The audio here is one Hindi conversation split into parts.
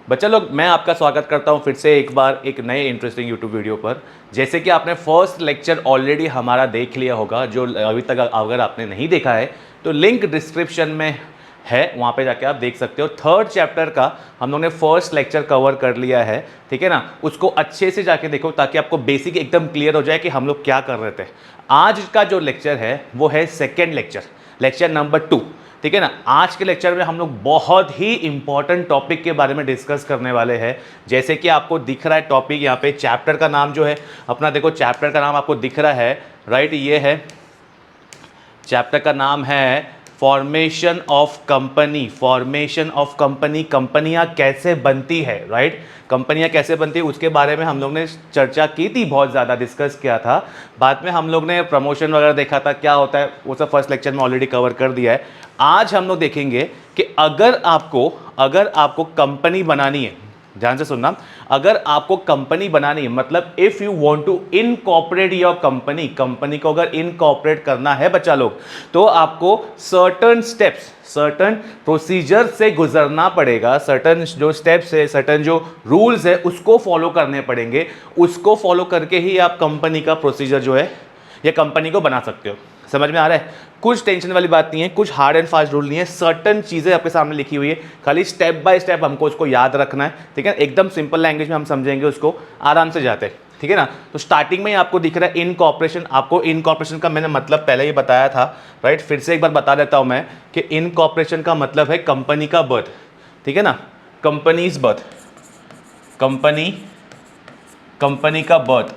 बच्चा लोग, मैं आपका स्वागत करता हूं फिर से एक बार एक नए इंटरेस्टिंग यूट्यूब वीडियो पर। जैसे कि आपने फर्स्ट लेक्चर ऑलरेडी हमारा देख लिया होगा, जो अभी तक अगर आपने नहीं देखा है तो लिंक डिस्क्रिप्शन में है, वहाँ पे जाके आप देख सकते हो। थर्ड चैप्टर का हम लोग ने फर्स्ट लेक्चर कवर कर लिया है, ठीक है ना। उसको अच्छे से जाके देखो ताकि आपको बेसिक एकदम क्लियर हो जाए कि हम लोग क्या कर रहे थे। आज का जो लेक्चर है वो है सेकेंड लेक्चर, लेक्चर नंबर 2, ठीक है ना। आज के लेक्चर में हम लोग बहुत ही इंपॉर्टेंट टॉपिक के बारे में डिस्कस करने वाले हैं। जैसे कि आपको दिख रहा है टॉपिक यहाँ पे, चैप्टर का नाम जो है अपना, देखो चैप्टर का नाम आपको दिख रहा है, राइट। ये है चैप्टर का नाम है formation of company. Formation of company, कंपनियां कैसे बनती है, राइट। कंपनियां कैसे बनती है उसके बारे में हम लोग ने चर्चा की थी, बहुत ज़्यादा डिस्कस किया था। बाद में हम लोग ने प्रमोशन वगैरह देखा था, क्या होता है वो सब फर्स्ट लेक्चर में ऑलरेडी कवर कर दिया है। आज हम लोग देखेंगे कि अगर आपको कंपनी बनानी है, ध्यान से सुनना, अगर आपको कंपनी बनानी है, मतलब if you want to incorporate your company, company को अगर इनकॉर्पोरेट करना है बच्चा लोग, तो आपको सर्टन स्टेप्स, सर्टन प्रोसीजर से गुजरना पड़ेगा। सर्टन जो स्टेप्स है, सर्टन जो रूल्स है उसको फॉलो करने पड़ेंगे। उसको फॉलो करके ही आप कंपनी का प्रोसीजर जो है या कंपनी को बना सकते हो। समझ में आ रहा है? कुछ टेंशन वाली बात नहीं है, कुछ हार्ड एंड फास्ट रूल नहीं है, सर्टन चीज़ें आपके सामने लिखी हुई है, खाली स्टेप बाय स्टेप हमको उसको याद रखना है, ठीक है। एकदम सिंपल लैंग्वेज में हम समझेंगे उसको, आराम से जाते हैं, ठीक है ना। तो स्टार्टिंग में ही आपको दिख रहा है इनकॉर्पोरेशन। आपको इनकॉर्पोरेशन का मैंने मतलब पहले ही बताया था, राइट। फिर से एक बार बता देता हूं मैं कि इनकॉर्पोरेशन का मतलब है कंपनी का बर्थ, ठीक है ना। कंपनीज बर्थ, कंपनी का बर्थ।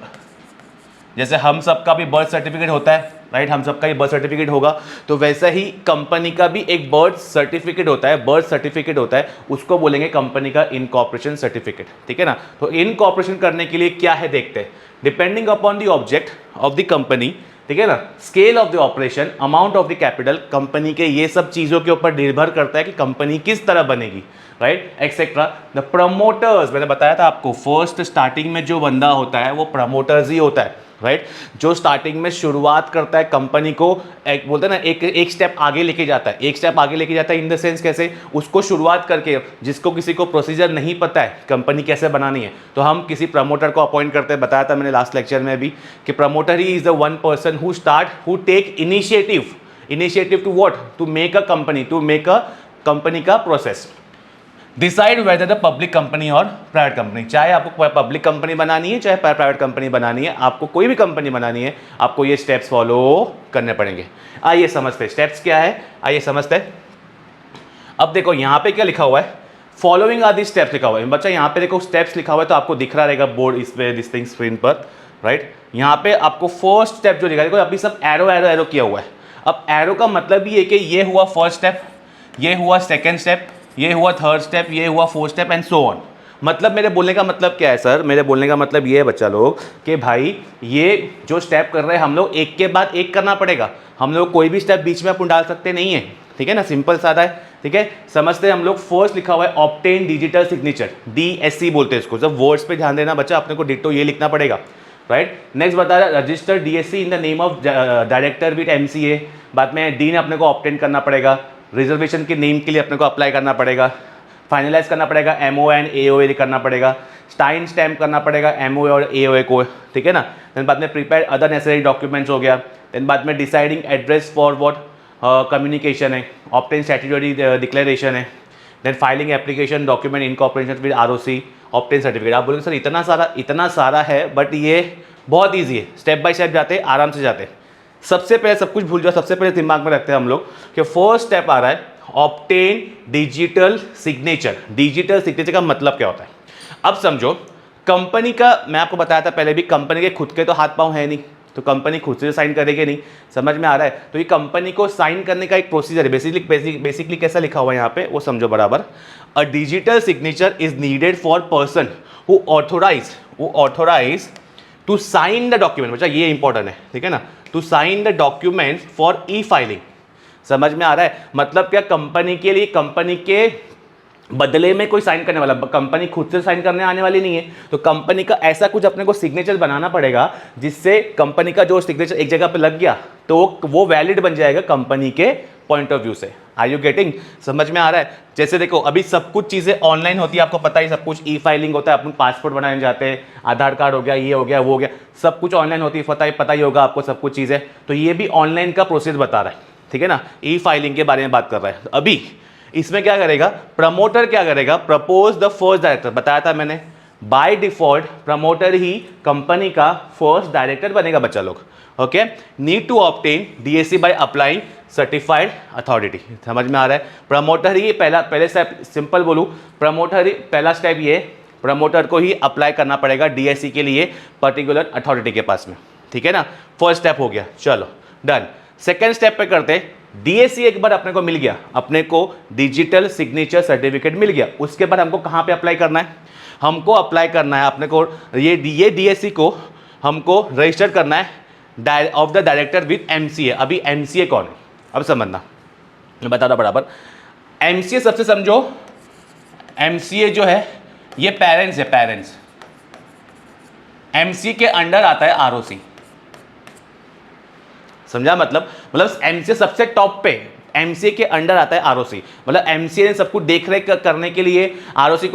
जैसे हम सबका भी बर्थ सर्टिफिकेट होता है, राइट, हम सबका ही बर्थ सर्टिफिकेट होगा, तो वैसा ही कंपनी का भी एक बर्थ सर्टिफिकेट होता है, बर्थ सर्टिफिकेट होता है, उसको बोलेंगे कंपनी का इनकॉर्पोरेशन सर्टिफिकेट, ठीक है ना। तो इनकॉर्पोरेशन करने के लिए क्या है देखते हैं। Depending upon the object of the company, ठीक है ना, scale of the operation, amount of the capital, company के ये सब चीजों के ऊपर निर्भर करता है कि कंपनी किस तरह बनेगी, राइट, एक्सेट्रा। द प्रमोटर्स, मैंने बताया था आपको, फर्स्ट स्टार्टिंग में जो बंदा होता है वो प्रमोटर्स ही होता है, राइट। जो स्टार्टिंग में शुरुआत करता है कंपनी को, एक बोलते हैं ना, एक स्टेप आगे लेके जाता है, एक स्टेप आगे लेके जाता है इन द सेंस कैसे, उसको शुरुआत करके, जिसको किसी को प्रोसीजर नहीं पता है कंपनी कैसे बनानी है, तो हम किसी प्रमोटर को अपॉइंट करते हैं। बताया था मैंने लास्ट लेक्चर में भी कि प्रमोटर ही is the one person who take initiative to what, to make a company का process. Decide whether the public company और प्राइवेट कंपनी, चाहे आपको पब्लिक कंपनी बनानी है चाहे प्राइवेट कंपनी बनानी है, आपको कोई भी कंपनी बनानी है, आपको ये स्टेप्स फॉलो करने पड़ेंगे। आइए समझते हैं स्टेप्स क्या है, आइए समझते हैं। अब देखो यहाँ पे क्या लिखा हुआ है, फॉलोइंग आर दी स्टेप्स लिखा हुआ है। बच्चा यहाँ पे देखो स्टेप्स लिखा हुआ है, तो आपको दिख रहा रहेगा बोर्ड इस पे, दिस थिंग स्क्रीन पर, राइट। यहाँ पे आपको फर्स्ट स्टेप जो लिखा है, देखो अभी सब एरो एरो एरो किया हुआ है। अब एरो का मतलब ये है कि ये हुआ फर्स्ट स्टेप, ये हुआ सेकेंड स्टेप, ये हुआ थर्ड स्टेप, ये हुआ fourth step and so on. मतलब मेरे बोलने का मतलब क्या है सर, मेरे बोलने का मतलब ये है बच्चा लोग कि भाई ये जो स्टेप कर रहे हैं हम लोग, एक के बाद एक करना पड़ेगा। हम लोग कोई भी स्टेप बीच में अपन डाल सकते नहीं है, ठीक है ना, सिंपल सादा है, ठीक है। समझते हैं हम लोग। फर्स्ट लिखा हुआ है ऑब्टेन डिजिटल सिग्नेचर, DSC बोलते हैं इसको। जब वर्ड्स पे ध्यान देना बच्चा, अपने को डिट्टो ये लिखना पड़ेगा, राइट। नेक्स्ट बता रहा है register DSC in the name of director with MCA। बाद में डीन अपने को ऑब्टेन करना पड़ेगा, रिजर्वेशन के नेम के लिए अपने को अप्लाई करना पड़ेगा, फाइनलाइज करना पड़ेगा, MOA AOA करना पड़ेगा, टाइम स्टैम्प करना पड़ेगा MOA और AOA को, ठीक है ना। देन बाद में प्रिपेयर अदर नेसेसरी डॉक्यूमेंट्स हो गया। देन बाद में deciding address for what communication है, ऑब्टेन स्टैट्यूटरी डिक्लेरेशन है। Then filing application document incorporation with ROC, obtain certificate. आप बोलोगे सर इतना सारा है, बट ये बहुत ईजी है, स्टेप बाय स्टेप जाते हैं, आराम से जाते हैं। सबसे पहले सब कुछ भूल जाओ, सबसे पहले दिमाग में रखते हैं हम लोग कि फर्स्ट स्टेप आ रहा है obtain digital signature. Digital signature का मतलब क्या होता है, अब समझो। कंपनी का मैं आपको बताया था पहले भी, कंपनी के खुद के तो हाथ पांव है नहीं, तो कंपनी खुद से साइन करेगी नहीं, समझ में आ रहा है। तो ये कंपनी को साइन करने का एक प्रोसीजर है। बेसिकली कैसा लिखा हुआ है यहाँ पे वो समझो बराबर। A digital signature is needed for person who authorise to sign the document. बच्चा ये इंपॉर्टेंट है, ठीक है ना, to sign the document for e filing. समझ में आ रहा है मतलब क्या, कंपनी के लिए, कंपनी के बदले में कोई साइन करने वाला, कंपनी खुद से साइन करने आने वाली नहीं है। तो कंपनी का ऐसा कुछ अपने को सिग्नेचर बनाना पड़ेगा जिससे कंपनी का जो सिग्नेचर एक जगह पे लग गया तो वो वैलिड बन जाएगा कंपनी के पॉइंट ऑफ व्यू से। Are you getting? समझ में आ रहा है? जैसे देखो अभी सब कुछ चीज़ें ऑनलाइन होती है, आपको पता ही, सब कुछ ई फाइलिंग होता है, अपन पासपोर्ट बनाने जाते हैं, आधार कार्ड हो गया, ये हो गया, वो हो गया, सब कुछ ऑनलाइन होती है, पता ही होगा आपको सब कुछ चीज़ें। तो ये भी ऑनलाइन का प्रोसेस बता रहा है, ठीक है ना, ई फाइलिंग के बारे में बात कर रहा है। अभी इसमें क्या करेगा प्रमोटर, क्या करेगा, प्रपोज द फर्स्ट डायरेक्टर, बताया था मैंने, बाय डिफॉल्ट प्रमोटर ही कंपनी का फर्स्ट डायरेक्टर बनेगा बच्चा लोग। Okay, need to obtain DAC by applying certified authority. समझ में आ रहा है? प्रमोटर ही पहले स्टेप, सिंपल बोलूं, प्रमोटर ही पहला स्टेप, ये प्रमोटर को ही अप्लाई करना पड़ेगा डीएससी के लिए पर्टिकुलर अथॉरिटी के पास में, ठीक है ना। फर्स्ट स्टेप हो गया, चलो डन। सेकेंड स्टेप पे करते, डीएससी एक बार अपने को मिल गया, अपने को डिजिटल सिग्नेचर सर्टिफिकेट मिल गया, उसके बाद हमको कहाँ पे अप्लाई करना है, हमको अप्लाई करना है अपने को ये डीएससी को हमको रजिस्टर करना है of the director with MCA. अभी एमसीए कौन है, अब समझना, मैं बता रहा बराबर। एमसीए सबसे समझो, एमसीए जो है ये पेरेंट्स है, पेरेंट्स। एमसीए के अंडर आता है आरओसी, समझा? मतलब एमसीए सबसे टॉप पे, एमसीए के अंडर आता है आरओसी, मतलब एमसीए ने सब कुछ देख रेख करने के लिए आरओसी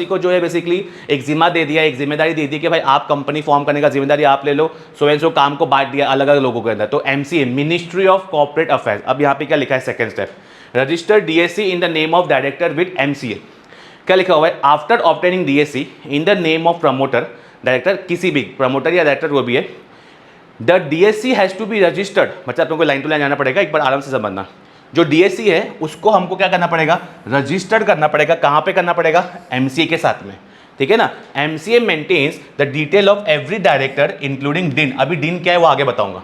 को जो है बेसिकली एक जिम्मा दे दिया, एक जिम्मेदारी दे दी कि भाई आप कंपनी फॉर्म करने का जिम्मेदारी आप ले लो, सो एंड सो काम को बांट दिया अलग अलग लोगों के अंदर। तो MCA, ministry of corporate affairs. अब यहाँ पे क्या लिखा है, second step, register DSC in the name of director with MCA. क्या लिखा हुआ है, after obtaining DSC in the name of promoter director, किसी भी प्रमोटर या डायरेक्टर वो भी है, the DSC has to be registered. मतलब तुमको लाइन टू लाइन जाना पड़ेगा, एक बार आराम से समझना। जो डीएससी है उसको हमको क्या करना पड़ेगा, रजिस्टर्ड करना पड़ेगा। कहाँ पे करना पड़ेगा, एमसीए के साथ में, ठीक है ना। MCA maintains the detail of every director including DIN. अभी डिन क्या है वो आगे बताऊंगा,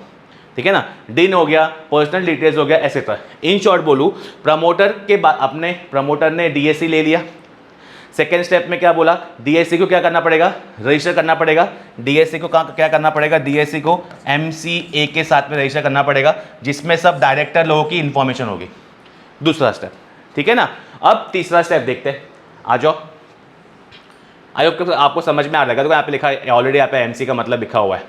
ठीक है ना। डिन हो गया, पर्सनल डिटेल्स हो गया, एसेट्रा। इन शॉर्ट बोलूँ, प्रमोटर के बाद अपने प्रमोटर ने डीएससी ले लिया। सेकेंड स्टेप में क्या बोला, डीएससी को क्या करना पड़ेगा, रजिस्टर करना पड़ेगा। डीएससी को क्या करना पड़ेगा, डीएससी को एमसीए के साथ में रजिस्टर करना पड़ेगा, जिसमें सब डायरेक्टर लोगों की इंफॉर्मेशन होगी। दूसरा स्टेप, ठीक है ना। अब तीसरा स्टेप देखते हैं, आ जाओ। आयोग आपको समझ में आ जाएगा, तो यहाँ पे लिखा है ऑलरेडी, यहाँ पे एमसी का मतलब लिखा हुआ है,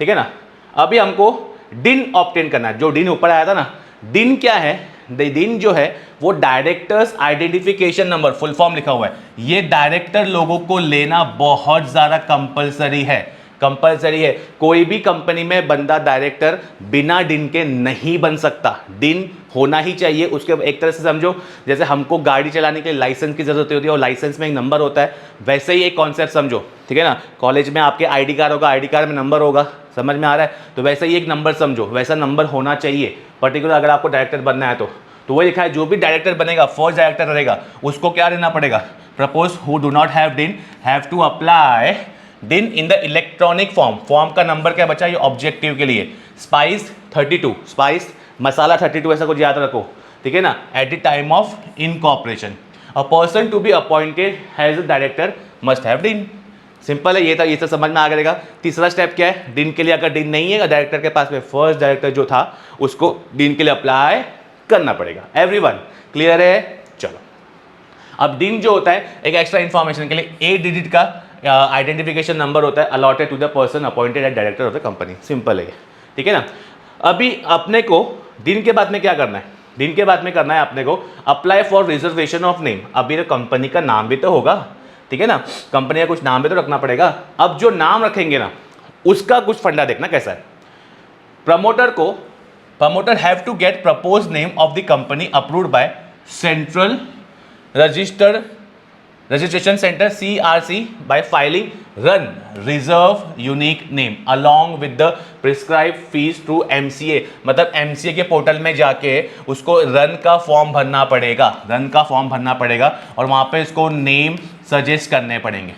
ठीक है ना। अभी हमको डिन ऑब्टेन करना है। जो डिन ऊपर आया था ना, डिन क्या है, डिन जो है वो directors identification number, full form लिखा हुआ है। ये डायरेक्टर लोगों को लेना बहुत ज़्यादा कंपलसरी है, कंपलसरी है। कोई भी कंपनी में बंदा डायरेक्टर बिना डिन के नहीं बन सकता, डिन होना ही चाहिए उसके। एक तरह से समझो जैसे हमको गाड़ी चलाने के लिए लाइसेंस की जरूरत होती है और लाइसेंस में एक नंबर होता है, वैसे ही एक कॉन्सेप्ट समझो, ठीक है ना। कॉलेज में आपके आईडी कार्ड होगा, आईडी कार्ड में नंबर होगा, समझ में आ रहा है। तो वैसे ही एक नंबर समझो, वैसा नंबर होना चाहिए पर्टिकुलर अगर आपको डायरेक्टर बनना है तो वही लिखा है, जो भी डायरेक्टर बनेगा, फर्स्ट डायरेक्टर रहेगा, उसको क्या देना पड़ेगा, propose who do not have डिन हैव टू अप्लाई डिन in the electronic form. Form का नंबर क्या बचा, ये ऑब्जेक्टिव के लिए, स्पाइस 32, स्पाइस मसाला 32, ऐसा कुछ याद रखो, ठीक है ना। At the time of incorporation a person to be appointed has a director must have DIN. Simple है, ये तो समझ में आ गया। तीसरा स्टेप क्या है, डिन के लिए अगर डिन नहीं है डायरेक्टर के पास में, फर्स्ट डायरेक्टर जो था उसको डिन के लिए अप्लाई करना पड़ेगा। एवरीवन क्लियर है? चलो, अब डिन जो होता है एक एक्स्ट्रा इंफॉर्मेशन के लिए 8 डिजिट का आइडेंटिफिकेशन नंबर होता है, allotted to the person appointed as director of the company. Simple है, ठीक है ना। अभी अपने को डिन के बाद में क्या करना है, डिन के बाद में करना है अपने को apply for reservation of name. अभी तो कंपनी का नाम भी तो होगा, ठीक है ना, कंपनी का कुछ नाम भी तो रखना पड़ेगा। अब जो नाम रखेंगे ना, उसका कुछ फंडा देखना कैसा है। Promoter have to get propose name of the company approved by central registration centre CRC by filing run reserve unique name along with the prescribed fees through MCA। मतलब MCA के पोर्टल में जाके उसको रन का फॉर्म भरना पड़ेगा, रन का फॉर्म भरना पड़ेगा और वहाँ पे इसको नेम सजेस्ट करने पड़ेंगे।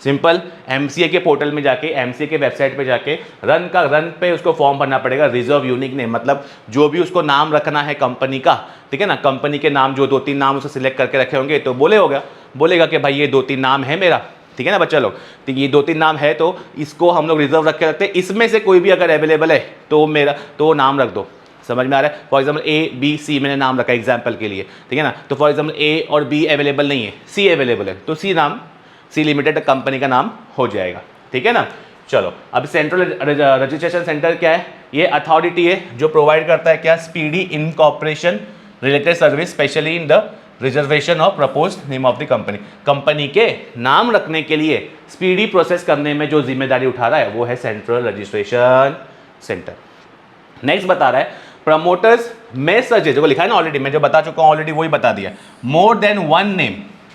सिंपल, MCA के पोर्टल में जाके, MCA के वेबसाइट पे जाके रन पे उसको फॉर्म भरना पड़ेगा, रिजर्व यूनिक नेम, मतलब जो भी उसको नाम रखना है कंपनी का, ठीक है ना। कंपनी के नाम जो 2-3 नाम उसको सिलेक्ट करके रखे होंगे, तो बोलेगा कि भाई ये 2-3 नाम है मेरा, ठीक है ना बच्चा लोग। तो ये 2-3 नाम है तो इसको हम लोग रिजर्व रख के रखते हैं, इसमें से कोई भी अगर अवेलेबल है तो मेरा तो नाम रख दो। समझ में आ रहा है? For example A, B, C मैंने नाम रखा एग्जाम्पल के लिए, ठीक है ना। तो फॉर एग्जाम्पल A और B अवेलेबल नहीं है, C अवेलेबल है, तो C लिमिटेड कंपनी का नाम हो जाएगा, ठीक है ना। चलो, अब सेंट्रल रजिस्ट्रेशन सेंटर क्या है, ये अथॉरिटी है जो प्रोवाइड करता है क्या, speedy incorporation related service specially in the reservation of propose name of the company. Company के नाम रखने के लिए स्पीडी प्रोसेस करने में जो जिम्मेदारी उठा रहा है वो है सेंट्रल रजिस्ट्रेशन सेंटर। नेक्स्ट बता रहा है प्रमोटर्स में सजेस्ट, जो लिखा है ना ऑलरेडी, मैं जो बता चुका हूं ऑलरेडी वही बता दिया, मोर देन वन नेम,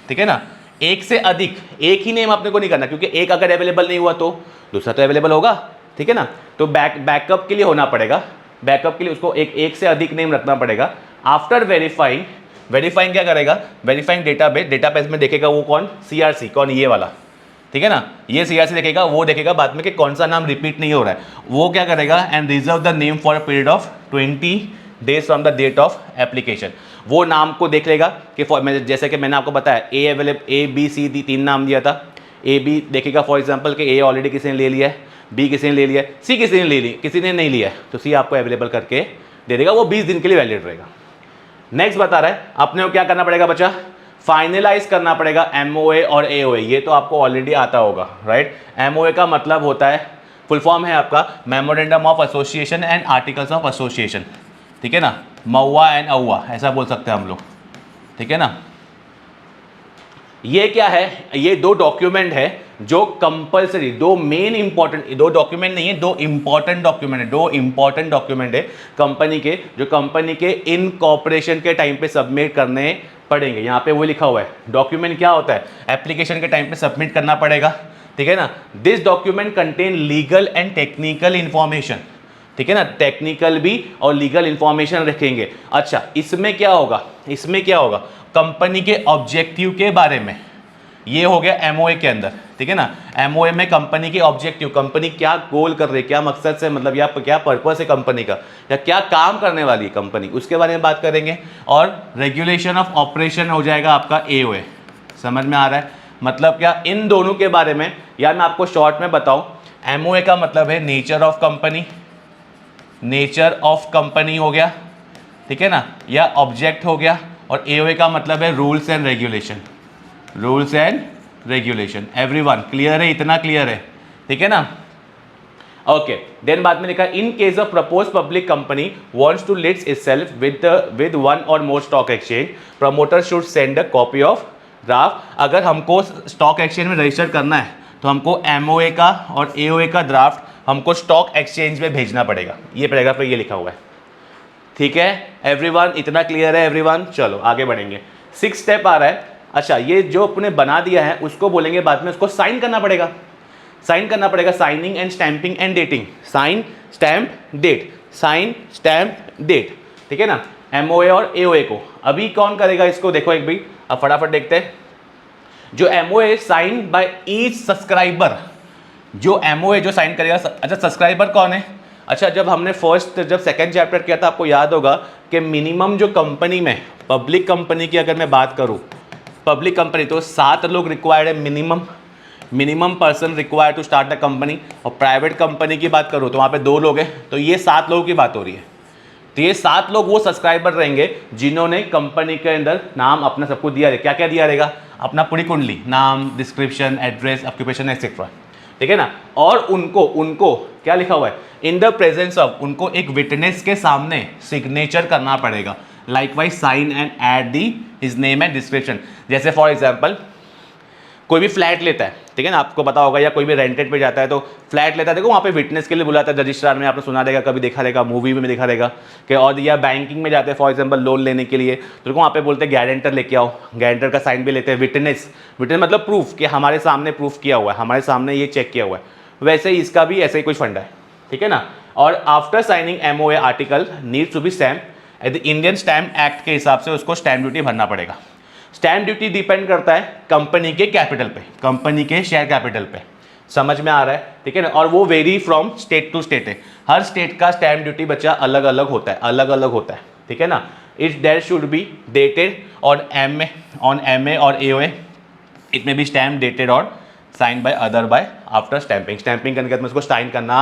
ठीक है ना, एक से अधिक, एक ही नेम आपने को नहीं करना, क्योंकि एक अगर अवेलेबल नहीं हुआ तो दूसरा तो अवेलेबल होगा, ठीक है ना। तो बैकअप के लिए होना पड़ेगा, बैकअप के लिए उसको एक से अधिक नेम रखना पड़ेगा। आफ्टर वेरीफाइंग क्या करेगा, वेरीफाइंग डेटाबेस में देखेगा वो कौन, CRC, कौन, ये वाला, ठीक है ना, ये CRC देखेगा, वो देखेगा बाद में कि कौन सा नाम रिपीट नहीं हो रहा है, वो क्या करेगा, and reserve the name for a period of 20 days from the date of application. वो नाम को देख लेगा कि जैसे कि मैंने आपको बताया A B C D 3 नाम दिया था, A B देखेगा फॉर एग्जांपल कि A ऑलरेडी किसी ने ले लिया है, B किसी ने ले लिया है, C किसी ने ले लिया, किसी ने नहीं लिया है, तो C आपको अवेलेबल करके दे देगा, वो 20 दिन के लिए वैलिड रहेगा। नेक्स्ट बता रहा है अपने को क्या करना पड़ेगा बच्चा, फाइनलाइज करना पड़ेगा MOA और AOA, ये तो आपको ऑलरेडी आता होगा, राइट। MOA का मतलब होता है, फुल फॉर्म है आपका memorandum of association and articles of association, ठीक है ना, मऊआ एंड औवा ऐसा बोल सकते हैं हम लोग, ठीक है ना। ये क्या है, ये दो डॉक्यूमेंट है जो कंपलसरी, दो मेन इंपॉर्टेंट, दो डॉक्यूमेंट नहीं है, दो इंपॉर्टेंट डॉक्यूमेंट है, दो इंपॉर्टेंट डॉक्यूमेंट है कंपनी के, जो कंपनी के इनकॉर्पोरेशन के टाइम पे सबमिट करने पड़ेंगे। यहाँ पे वो लिखा हुआ है, डॉक्यूमेंट क्या होता है, एप्लीकेशन के टाइम पे सबमिट करना पड़ेगा, ठीक है ना। This document contain legal and technical information, ठीक है ना, टेक्निकल भी और लीगल इंफॉर्मेशन रखेंगे। अच्छा, इसमें क्या होगा, इसमें क्या होगा, कंपनी के ऑब्जेक्टिव के बारे में, ये हो गया MOA के अंदर, ठीक है ना। MOA में कंपनी के ऑब्जेक्टिव, कंपनी क्या गोल कर रही है, क्या मकसद से, मतलब या क्या पर्पस है कंपनी का, या क्या काम करने वाली है कंपनी, उसके बारे में बात करेंगे। और रेगुलेशन ऑफ ऑपरेशन हो जाएगा आपका AOA। समझ में आ रहा है, मतलब क्या, इन दोनों के बारे में, या मैं आपको शॉर्ट में बताऊं, MOA का मतलब है nature of company, nature of company हो गया, ठीक है ना, या ऑब्जेक्ट हो गया, और AOA का मतलब है rules and regulation, rules and regulation. Everyone clear है, इतना क्लियर है, ठीक है ना। ओके, देन बाद में लिखा in case of propose public company wants to list itself with one और more stock exchange, promoter should send a copy of draft. अगर हमको स्टॉक एक्सचेंज में रजिस्टर करना है तो हमको MOA का और AOA का ड्राफ्ट हमको स्टॉक एक्सचेंज में भेजना पड़ेगा, ये पैराग्राफ पे ये लिखा हुआ है, ठीक है एवरीवन, इतना क्लियर है एवरीवन। चलो आगे बढ़ेंगे, 6 स्टेप आ रहा है। अच्छा, ये जो अपने बना दिया है उसको बोलेंगे बाद में उसको साइन करना पड़ेगा, साइन करना पड़ेगा, signing and stamping and dating, sign stamp date, sign stamp date, ठीक है ना, MOA और AOA को। अभी कौन करेगा इसको, देखो एक भी, अब फटाफट देखते हैं। जो MOA sign by each subscriber, जो MOA जो साइन करेगा, अच्छा सब्सक्राइबर कौन है, अच्छा जब हमने जब सेकंड चैप्टर किया था आपको याद होगा कि मिनिमम जो कंपनी में, पब्लिक कंपनी की अगर मैं बात करूं, पब्लिक कंपनी तो 7 लोग रिक्वायर्ड है, minimum person required to start the company. और प्राइवेट कंपनी की बात करूं तो वहाँ पे 2 लोग हैं, तो ये 7 लोगों की बात हो रही है। तो ये 7 लोग वो सब्सक्राइबर रहेंगे जिन्होंने कंपनी के अंदर नाम अपना सबको दिया है, क्या क्या दिया रहेगा, अपना पूरी कुंडली, नाम, डिस्क्रिप्शन, एड्रेस, ऑक्यूपेशन एक्सेट्रा, ठीक है ना। और उनको क्या लिखा हुआ है, इन द प्रेजेंस ऑफ, उनको एक विटनेस के सामने सिग्नेचर करना पड़ेगा, likewise sign and add the his name and description. जैसे फॉर एग्जांपल कोई भी फ्लैट लेता है, ठीक है ना, आपको पता होगा, या कोई भी रेंटेड पे जाता है तो फ्लैट लेता है, देखो वहाँ पे विटनेस के लिए बुलाता है रजिस्ट्रार में, आपने सुना रहेगा, कभी देखा रहेगा, मूवी में देखा रहेगा कि, और या बैंकिंग में जाते हैं फॉर एग्जांपल लोन लेने के लिए, तो वहाँ पे बोलते हैं गारंटर लेके आओ, गारंटर का साइन भी लेते हैं, विटनेस मतलब प्रूफ कि हमारे सामने प्रूफ किया हुआ है, हमारे सामने ये चेक किया हुआ है। वैसे ही इसका भी ऐसा ही कुछ फंडा है, ठीक है ना। और after signing MOA article needs to be stamp at the Indian stamp act के हिसाब से उसको स्टैम्प ड्यूटी भरना पड़ेगा। स्टैम्प ड्यूटी डिपेंड करता है कंपनी के कैपिटल पे, कंपनी के शेयर कैपिटल पे, समझ में आ रहा है, ठीक है ना। और वो vary from state to state है, हर स्टेट का स्टैम्प ड्यूटी बच्चा अलग अलग होता है, अलग अलग होता है, ठीक है ना। It there should be dated on MA और AOA, it may be stamp dated और sign by other by after stamping, stamping करने के बाद उसको साइन करना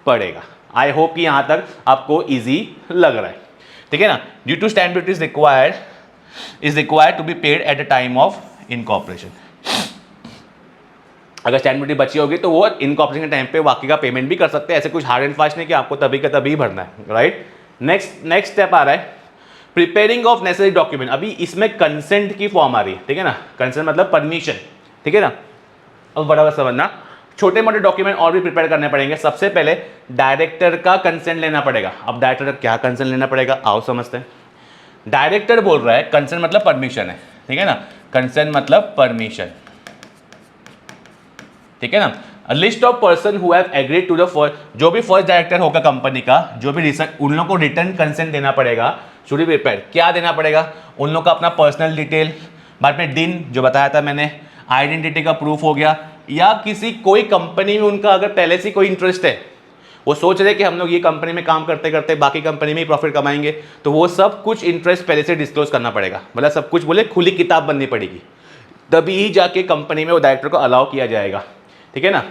पड़ेगा। आई होप कि यहाँ तक आपको ईजी लग रहा है, ठीक है ना। Due to stamp duty is required to be paid at the time of incorporation। अगर स्टैम्प ड्यूटी बची होगी तो वो इनकॉर्पोरेशन के टाइम पे बाकी का पेमेंट भी कर सकते हैं, ऐसे कुछ हार्ड एंड फास्ट नहीं कि आपको तभी का तभी भरना है, राइट। नेक्स्ट स्टेप आ रहा है प्रिपेयरिंग ऑफ नेसेसरी डॉक्यूमेंट, अभी इसमें कंसेंट की फॉर्म आ रही है, ठीक है ना, कंसेंट मतलब परमिशन, ठीक है ना। अब बड़ा समझना, छोटे मोटे डॉक्यूमेंट और भी प्रिपेयर करने पड़ेंगे। सबसे पहले डायरेक्टर का कंसेंट लेना पड़ेगा। अब डायरेक्टर का क्या कंसेंट लेना पड़ेगा, आओ समझते हैं। डायरेक्टर बोल रहा है, कंसेंट मतलब परमिशन है, ठीक है ना, कंसेंट मतलब परमिशन, ठीक है ना। List of person who have agreed to the first, जो भी फर्स्ट डायरेक्टर होगा कंपनी का, जो भी उन लोगों को रिटर्न कंसेंट देना पड़ेगा। शुड बी प्रिपेयर्ड, क्या देना पड़ेगा, उन लोगों का अपना पर्सनल डिटेल, बाद में दिन जो बताया था मैंने, आइडेंटिटी का प्रूफ हो गया, या किसी कोई कंपनी में उनका अगर पहले से कोई इंटरेस्ट है, वो सोच रहे कि हम लोग ये कंपनी में काम करते करते बाकी कंपनी में ही प्रॉफिट कमाएंगे, तो वो सब कुछ इंटरेस्ट पहले से डिस्क्लोज करना पड़ेगा। मतलब सब कुछ बोले खुली किताब बननी पड़ेगी, तभी ही जाके कंपनी में वो डायरेक्टर को अलाउ किया जाएगा, ठीक है ना।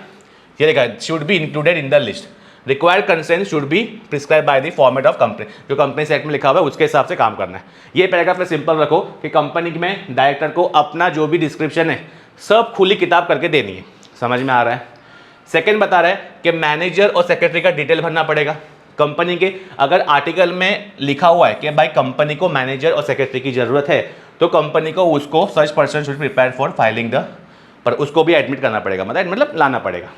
ये देखा, should be included in the list, required consent should be prescribe by the format of company, जो कंपनी से एक्ट में लिखा हुआ है उसके हिसाब से काम करना है। ये पैराग्राफ में सिंपल रखो कि कंपनी में डायरेक्टर को अपना जो भी डिस्क्रिप्शन है सब खुली किताब करके देनी है। समझ में आ रहा है। सेकंड बता रहा है कि मैनेजर और सेक्रेटरी का डिटेल भरना पड़ेगा कंपनी के। अगर आर्टिकल में लिखा हुआ है कि भाई कंपनी को मैनेजर और सेक्रेटरी की जरूरत है, तो कंपनी को उसको such person should prepare for filing the, पर उसको भी एडमिट करना पड़ेगा, मतलब लाना पड़ेगा।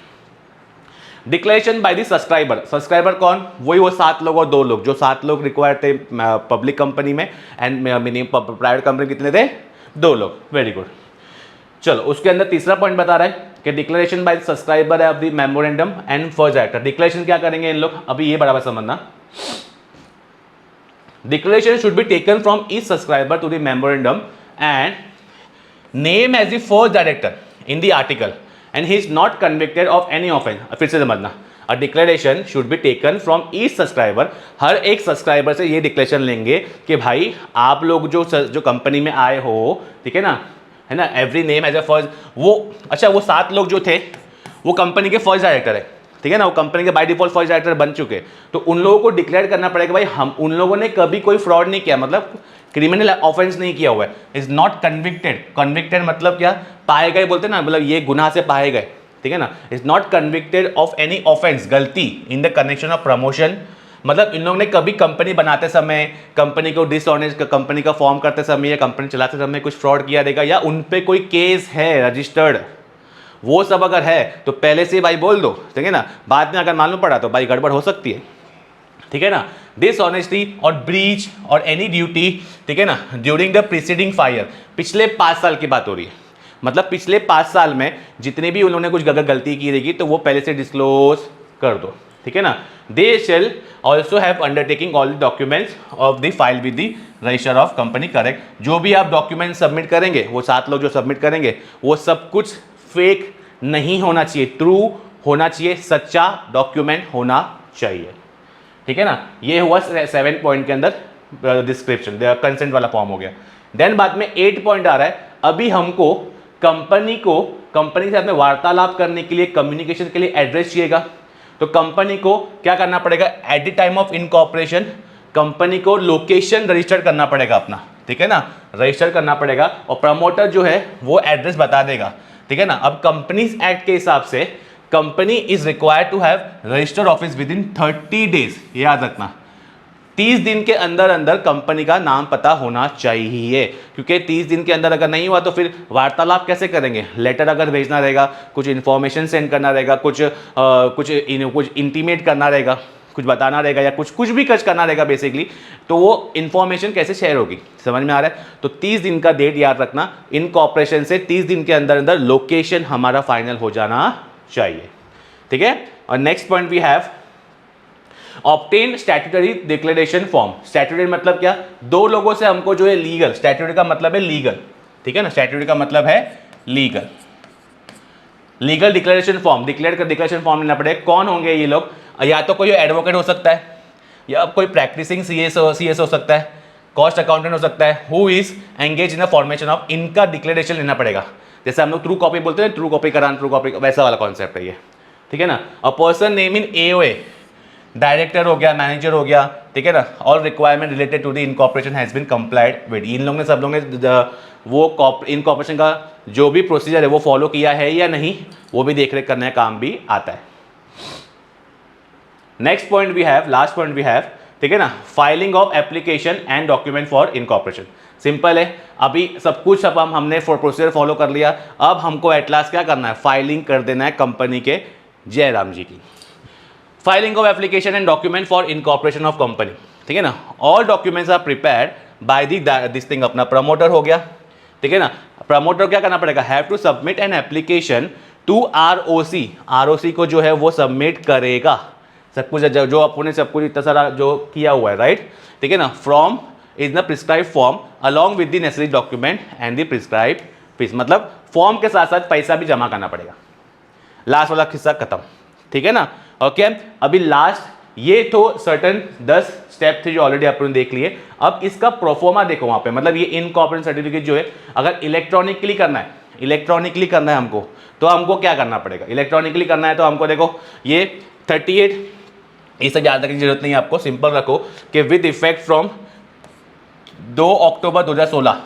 Declaration by the subscriber, subscriber कौन, वही वो 7 लोग और 2 लोग, जो 7 लोग रिक्वायर्ड थे पब्लिक कंपनी में, एंड मिनिमम प्राइवेट कंपनी कितने थे, 2 लोग। Very good. चलो उसके अंदर तीसरा पॉइंट बता रहा है कि declaration by subscriber of the memorandum and first director. Declaration क्या करेंगे इन लोग, अभी ये बराबर समझना। Declaration should be taken from each subscriber to the memorandum and name as the first director in the article and he is not convicted of any offence. फिर से समझना, a declaration should be taken from each subscriber, हर एक सब्सक्राइबर से ये डिक्लेरेशन लेंगे कि भाई आप लोग जो कंपनी में आए हो, ठीक है ना, है ना, every name as a first, वो अच्छा वो 7 लोग जो थे वो कंपनी के फर्स्ट डायरेक्टर है, ठीक है ना, वो कंपनी के बाय डिफॉल्ट फर्स्ट डायरेक्टर बन चुके, तो उन लोगों को डिक्लेयर करना पड़ेगा भाई हम उन लोगों ने कभी कोई फ्रॉड नहीं किया, मतलब क्रिमिनल ऑफेंस नहीं किया हुआ है, इज नॉट कन्विक्टेड। कन्विक्टेड मतलब क्या, पाए गए बोलते ना, मतलब ये गुनाह से पाए गए, ठीक है ना, is not convicted of any offence, गलती in the connection of promotion, मतलब इन लोगों ने कभी कंपनी बनाते समय, कंपनी को डिसऑनेस्ट, कंपनी का फॉर्म करते समय या कंपनी चलाते समय कुछ फ्रॉड किया देगा, या उन पे कोई केस है रजिस्टर्ड, वो सब अगर है तो पहले से भाई बोल दो, ठीक है ना, बाद में अगर मालूम पड़ा तो भाई गड़बड़ हो सकती है, ठीक है ना। डिसऑनेस्टी और ब्रीच और एनी ड्यूटी, ठीक है ना, ड्यूरिंग द प्रीसीडिंग फायर, पिछले 5 साल की बात हो रही है, मतलब पिछले 5 साल में जितने भी उन्होंने कुछ गलती की रहेगी तो वो पहले से डिस्क्लोज कर दो, ठीक है ना। दे shell also have undertaking all the documents of the file with the register of company correct. जो भी आप डॉक्यूमेंट सबमिट करेंगे, वो 7 लोग जो सबमिट करेंगे वो सब कुछ फेक नहीं होना चाहिए, ट्रू होना चाहिए, सच्चा डॉक्यूमेंट होना चाहिए, ठीक है ना। ये हुआ 7 पॉइंट के अंदर डिस्क्रिप्शन, कंसेंट वाला फॉर्म हो गया। देन बाद में 8 पॉइंट आ रहा है, अभी हमको कंपनी के साथ में वार्तालाप करने के लिए, कम्युनिकेशन के लिए एड्रेस चाहिएगा, तो कंपनी को क्या करना पड़ेगा, eight the time of incorporation company को लोकेशन रजिस्टर करना पड़ेगा अपना, ठीक है ना, रजिस्टर करना पड़ेगा, और प्रमोटर जो है वो एड्रेस बता देगा, ठीक है ना। अब कंपनीज एक्ट के हिसाब से company is required to have registered office within 30 days, याद रखना 30 दिन के अंदर अंदर कंपनी का नाम पता होना चाहिए, क्योंकि 30 दिन के अंदर अगर नहीं हुआ तो फिर वार्तालाप कैसे करेंगे, लेटर अगर भेजना रहेगा, कुछ इन्फॉर्मेशन सेंड करना रहेगा, कुछ इंटीमेट करना रहेगा, कुछ बताना रहेगा, या कुछ भी कच करना रहेगा बेसिकली, तो वो इन्फॉर्मेशन कैसे शेयर होगी, समझ में आ रहा है। तो 30 दिन का डेट याद रखना, इन कॉर्पोरेशन से 30 दिन के अंदर अंदर लोकेशन हमारा फाइनल हो जाना चाहिए, ठीक है। और next point we have obtain statutory declaration form. Statutory मतलब क्या, 2 लोगों से हमको जो है लीगल, स्टैट्यूटरी का मतलब है लीगल, ठीक है ना, स्टैट्यूटरी का मतलब है legal, legal declaration form, declaration form लेना पड़ेगा। कौन होंगे ये लोग, या तो कोई एडवोकेट हो सकता है, या कोई प्रैक्टिसिंग सीएस हो सकता है, कॉस्ट अकाउंटेंट हो सकता है, who is engage in the formation of, इनका डिक्लेरेशन लेना पड़ेगा। जैसे हम लोग ट्रू कॉपी बोलते हैं, ट्रू कॉपी करान, ट्रू कॉपी, वैसा वाला कॉन्सेप्ट है ये, ठीक है ना। A person name in AOA, director हो गया, मैनेजर हो गया, ठीक है ना, all requirement related to the incorporation has been complied with. इन लोगों ने, सब लोगों ने वो इनकॉर्पोरेशन का जो भी प्रोसीजर है वो फॉलो किया है या नहीं, वो भी देख रेख करने का काम भी आता है। Next point we have, last point we have ठीक है ना, filing of application and document for incorporation. Simple है, अभी सब कुछ अब हमने प्रोसीजर फॉलो कर लिया, अब हमको एट लास्ट क्या करना है, फाइलिंग कर देना है कंपनी के जयराम जी की, filing of application and document for incorporation of company, ठीक है ना। All documents are prepared by this thing, अपना प्रमोटर हो गया, ठीक है ना। प्रमोटर क्या करना पड़ेगा, have to submit an application to ROC, ROC को जो है वो सबमिट करेगा, सब कुछ जो अपने सब कुछ इतना सारा जो किया हुआ है, राइट, ठीक है ना, from is the prescribe form along with the necessary document and the prescribe fees, मतलब फॉर्म के साथ साथ पैसा भी जमा करना पड़ेगा। लास्ट वाला किस्सा खत्म, ठीक है ना। ओके, अभी लास्ट ये तो सर्टन 10 स्टेप थे जो ऑलरेडी आपने देख लिए। अब इसका प्रोफोमा देखो वहां पे, मतलब ये इनकॉर्पोरेशन सर्टिफिकेट जो है अगर इलेक्ट्रॉनिकली करना है, इलेक्ट्रॉनिकली करना है हमको, तो हमको क्या करना पड़ेगा, इलेक्ट्रॉनिकली करना है तो हमको देखो ये 38, ये सब याद रखने की जरूरत नहीं है आपको, सिंपल रखो कि विद इफेक्ट फ्रॉम 2 अक्टूबर 2016,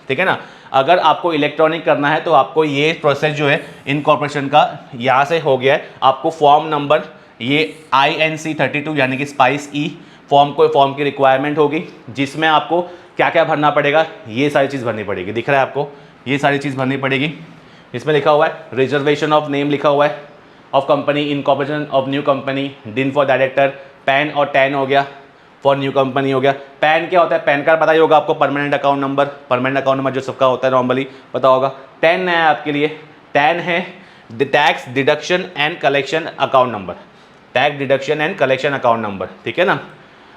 ठीक है ना। अगर आपको इलेक्ट्रॉनिक करना है तो आपको ये प्रोसेस जो है इनकॉर्पोरेशन का यहाँ से हो गया है, आपको फॉर्म नंबर ये INC 32 यानी कि स्पाइस ई फॉर्म की रिक्वायरमेंट होगी, जिसमें आपको क्या क्या भरना पड़ेगा, ये सारी चीज़ भरनी पड़ेगी, दिख रहा है आपको, ये सारी चीज़ भरनी पड़ेगी। इसमें लिखा हुआ है रिजर्वेशन ऑफ नेम लिखा हुआ है of company, incorporation of new company, डिन फॉर डायरेक्टर, पैन और टैन हो गया, फॉर न्यू कंपनी हो गया। पैन क्या होता है, पैन कार्ड पता ही होगा आपको, परमानेंट अकाउंट नंबर जो सबका होता है नॉर्मली पता होगा। टैन है आपके लिए, टैन है tax deduction and collection account number, tax deduction and collection account number, ठीक है ना।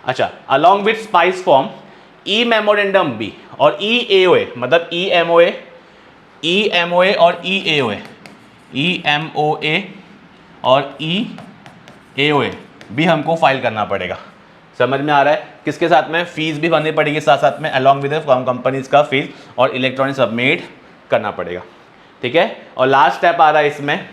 अच्छा, along with spice form, e memorandum B और EAOA, मतलब EMOA और EMOA और EAOA भी हमको फाइल करना पड़ेगा। समझ में आ रहा है, किसके साथ में, फीस भी भरनी पड़ेगी साथ साथ में, अलॉन्ग विद कंपनीज का फीस और इलेक्ट्रॉनिक सबमिट करना पड़ेगा, ठीक है। और लास्ट स्टेप आ रहा है इसमें,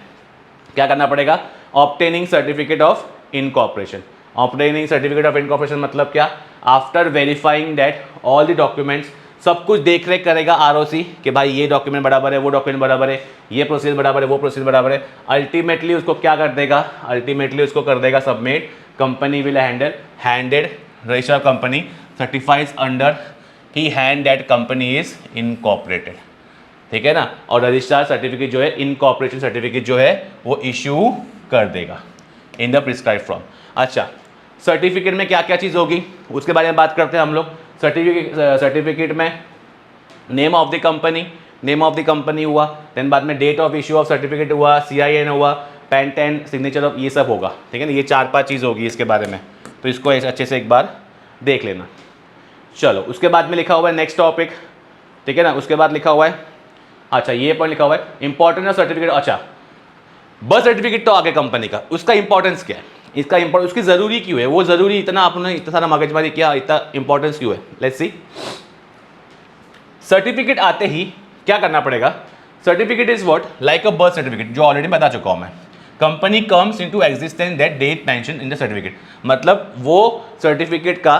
क्या करना पड़ेगा, obtaining certificate of incorporation. Obtaining certificate of incorporation मतलब क्या, after verifying that all the documents, सब कुछ देख रेख करेगा आरओसी कि भाई ये डॉक्यूमेंट बराबर है, वो डॉक्यूमेंट बराबर है, ये प्रोसेस बराबर है, वो प्रोसेस बराबर है, अल्टीमेटली उसको क्या कर देगा, अल्टीमेटली उसको कर देगा submit. Company will handed register of company certifies under he hand that company is incorporated, ठीक है ना। और रजिस्ट्रार सर्टिफिकेट जो है, इनकॉर्पोरेशन सर्टिफिकेट जो है वो इशू कर देगा इन द प्रिस्क्राइब फॉर्म। अच्छा, सर्टिफिकेट में क्या क्या चीज़ होगी उसके बारे में बात करते हैं हम लोग। सर्टिफिकेट में नेम ऑफ द कंपनी हुआ, देन बाद में date of issue of certificate हुआ, CIN हुआ, पैन टैन, सिग्नेचर ऑफ, ये सब होगा, ठीक है ना। ये 4-5 चीज़ होगी इसके बारे में, तो इसको अच्छे से एक बार देख लेना। चलो, उसके बाद में लिखा हुआ है नेक्स्ट टॉपिक, ठीक है ना। उसके बाद लिखा हुआ है, अच्छा ये पॉइंट लिखा हुआ है इंपॉर्टेंट ऑफ सर्टिफिकेट। अच्छा, बर्थ सर्टिफिकेट तो आगे कंपनी का, उसका इंपॉर्टेंस क्या है, इसका इंपॉर्टेंस, उसकी ज़रूरी क्यों है, वो ज़रूरी इतना आपने इतना सारा मगजमारी किया, इतना इंपॉर्टेंस क्यों है, लेट्स सी। सर्टिफिकेट आते ही क्या करना पड़ेगा, certificate is what, like a birth certificate, जो ऑलरेडी बता चुका हूं मैं। Company comes into existence that date mention in the certificate, मतलब वो सर्टिफिकेट का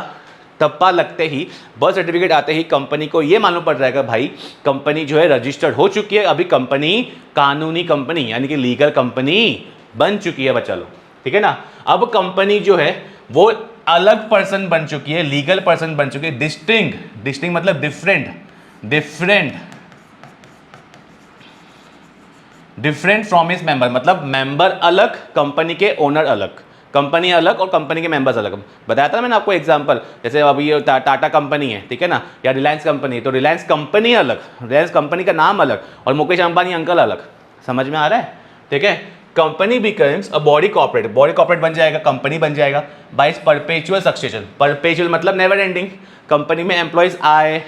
टप्पा लगते ही, बर्थ सर्टिफिकेट आते ही कंपनी को ये मालूम पड़ जाएगा भाई कंपनी जो है रजिस्टर्ड हो चुकी है, अभी कंपनी कानूनी कंपनी यानी कि लीगल कंपनी बन चुकी है बच्चा लोग, ठीक है ना। अब कंपनी जो है वो अलग पर्सन बन चुकी है, लीगल पर्सन बन चुकी है, डिस्टिंग मतलब डिफरेंट फ्रॉम हिज मेंबर, मतलब मेंबर अलग, कंपनी के ओनर अलग, कंपनी अलग और कंपनी के मेंबर्स अलग। बताया था मैंने आपको एग्जांपल, जैसे अभी ये टाटा कंपनी है, ठीक है ना, या रिलायंस कंपनी है, तो रिलायंस कंपनी अलग, रिलायंस कंपनी का नाम अलग और मुकेश अंबानी अंकल अलग। समझ में आ रहा है, ठीक है। Company becomes a body corporate बन जाएगा, कंपनी बन जाएगा बाय परपेचुअल सक्सेशन। परपेचुअल मतलब नेवर एंडिंग, कंपनी में एम्प्लॉयज आए,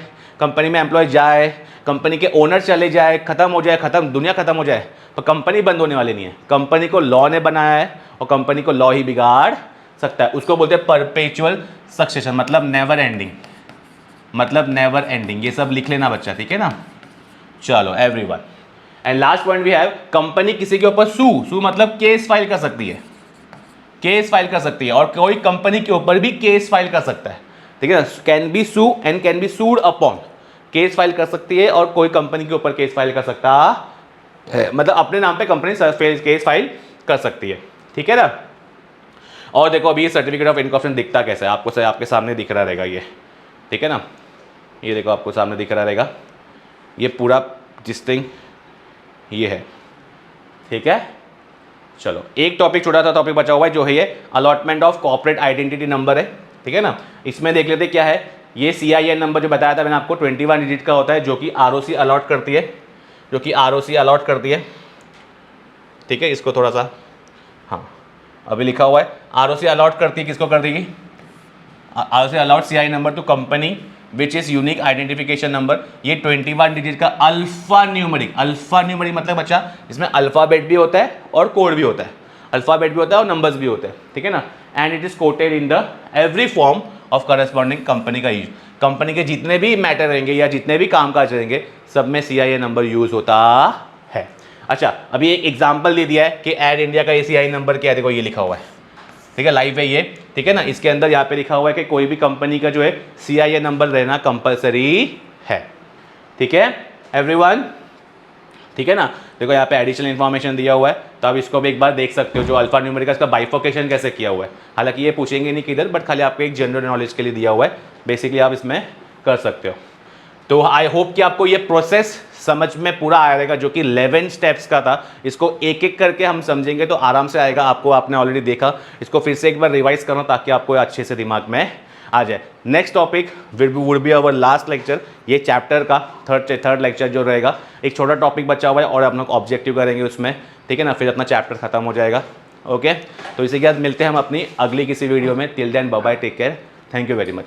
कंपनी में एम्प्लॉयज जाए, कंपनी के ओनर चले जाए, खत्म हो जाए, दुनिया खत्म हो जाए, तो कंपनी बंद होने वाली नहीं है। कंपनी को लॉ ने बनाया है और कंपनी को लॉ ही बिगाड़ सकता है, उसको बोलते हैं परपेचुअल सक्सेशन, मतलब नेवर एंडिंग। ये सब लिख लेना बच्चा, ठीक है ना। चलो everyone, and last point we have, company किसी के ऊपर सू मतलब केस फाइल कर सकती है, और कोई कंपनी के ऊपर भी केस फाइल कर सकता है, ठीक है। Can be sue and can be sued upon, case file कर सकती है और कोई कंपनी के ऊपर केस फाइल कर सकता है, मतलब अपने नाम पे कंपनी केस फाइल कर सकती है, ठीक है ना। और देखो अभी ये सर्टिफिकेट ऑफ इनकॉर्पोरेशन दिखता कैसा है, आपको आपके सामने दिख रहा रहेगा ये, ठीक है ना, ये देखो आपको सामने दिख रहा रहेगा, ये पूरा डिस्टिंग ये है, ठीक है। चलो एक टॉपिक, छोटा सा टॉपिक बचा हुआ है जो है ये allotment of corporate identity number है, ठीक है ना। इसमें देख लेते क्या है, ये CIN नंबर जो बताया था मैंने आपको 21 डिजिट का होता है, जो कि ROC अलॉट करती है, जो कि ROC अलॉट करती है, ठीक है। इसको थोड़ा सा, हाँ अभी लिखा हुआ है ROC अलॉट करती है, किसको कर देगी, ROC allot CI number to company which is unique identification number. ये 21 डिजिट का अल्फा न्यूमेरिक, अल्फा न्यूमेरिक मतलब बच्चा इसमें अल्फाबेट भी होता है और कोड भी होता है, अल्फाबेट भी होता है और नंबर्स भी होते हैं, ठीक है ना। And it is quoted in the every form of corresponding company का यूज, कंपनी के जितने भी मैटर रहेंगे या जितने भी कामकाज रहेंगे सब में CIN नंबर यूज होता है। अच्छा अभी एक एग्जाम्पल दे दिया है कि एयर इंडिया का CI नंबर क्या है, देखो ये लिखा हुआ है, ठीक है, लाइव है ये, ठीक है ना। इसके अंदर यहाँ पे लिखा हुआ है कि कोई भी कंपनी का जो है CIN नंबर रहना कंपलसरी है, ठीक है एवरीवन, ठीक है ना। देखो यहाँ पे एडिशनल इन्फॉर्मेशन दिया हुआ है, तो आप इसको भी एक बार देख सकते हो, जो अल्फा न्यूमेरिक इसका बाइफोकेशन कैसे किया हुआ है, हालांकि ये पूछेंगे नहीं किधर, बट खाली आपको एक जनरल नॉलेज के लिए दिया हुआ है, बेसिकली आप इसमें कर सकते हो। तो आई होप कि आपको ये प्रोसेस समझ में पूरा आ जाएगा, जो कि 11 स्टेप्स का था, इसको एक एक करके हम समझेंगे तो आराम से आएगा आपको। आपने ऑलरेडी देखा, इसको फिर से एक बार रिवाइज करना ताकि आपको अच्छे से दिमाग में आ जाए। Next topic would be our last lecture, ये चैप्टर का थर्ड लेक्चर जो रहेगा। एक छोटा टॉपिक बचा हुआ है और हम लोग ऑब्जेक्टिव करेंगे उसमें, ठीक है ना, फिर अपना चैप्टर खत्म हो जाएगा। ओके, तो इसी के साथ मिलते हैं हम अपनी अगली किसी वीडियो में। Till then bye bye, take care, thank you very much.